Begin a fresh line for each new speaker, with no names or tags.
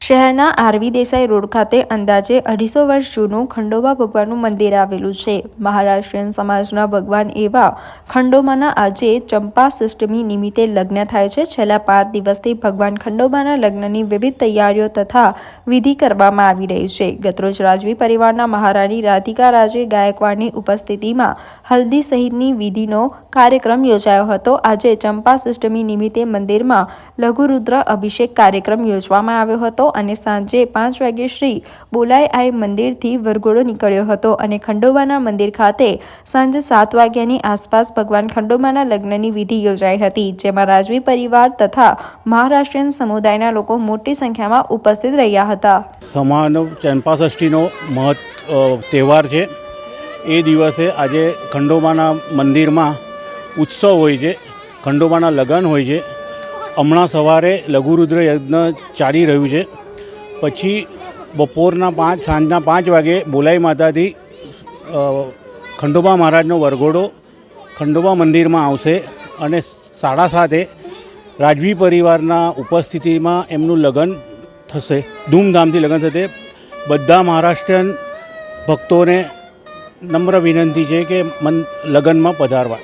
શહેરના RV Desai road ખાતે અંદાજે 250 વર્ષ જૂનું ખંડોબા ભગવાનનું મંદિર આવેલું છે. મહારાષ્ટ્રીયન સમાજના ભગવાન એવા ખંડોબાના આજે ચંપાષષ્ઠમી નિમિત્તે લગ્ન થાય છે. છેલ્લા 5 દિવસથી ભગવાન ખંડોબાના લગ્નની વિવિધ તૈયારીઓ તથા વિધિ કરવામાં આવી રહી છે. ગતરોજ રાજવી પરિવારના મહારાણી રાધિકા રાજે ગાયકવાડની ઉપસ્થિતિમાં હલ્દી સહિતની વિધિનો કાર્યક્રમ યોજાયો હતો. આજે ચંપાષષ્ઠમી નિમિત્તે મંદિરમાં લઘુરુદ્ર અભિષેક કાર્યક્રમ યોજવામાં આવ્યો હતો અને સાંજે 5 વાગે શ્રી બોલાઈ આઈ મંદિરથી વરઘોડો નીકળ્યો હતો અને ખંડોબાના મંદિર ખાતે સાંજે 7 વાગ્યાની આસપાસ ભગવાન ખંડોબાના લગ્નની વિધિ યોજાઈ હતી, જેમાં રાજવી પરિવાર તથા મહારાષ્ટ્રીયન સમુદાયના લોકો મોટી સંખ્યામાં ઉપસ્થિત રહ્યા હતા.
સમાન ચંપાષષ્ઠીનો તહેવાર છે. એ દિવસે આજે ખંડોબાના મંદિરમાં ઉત્સવ હોય છે, ખંડોબાના લગ્ન હોય છે. હમણાં સવારે લઘુરુદ્ર યજ્ઞ ચાલી રહ્યું છે. પછી બપોરના સાંજના 5 વાગે બોલાઈ માતાથી ખંડોબા મહારાજનો વરઘોડો ખંડોબા મંદિરમાં આવશે અને 7:30 રાજવી પરિવારના ઉપસ્થિતિમાં એમનું લગ્ન થશે. ધૂમધામથી લગ્ન થશે. બધા મહારાષ્ટ્રીયન ભક્તોને નમ્ર વિનંતી છે કે લગ્નમાં પધારવા.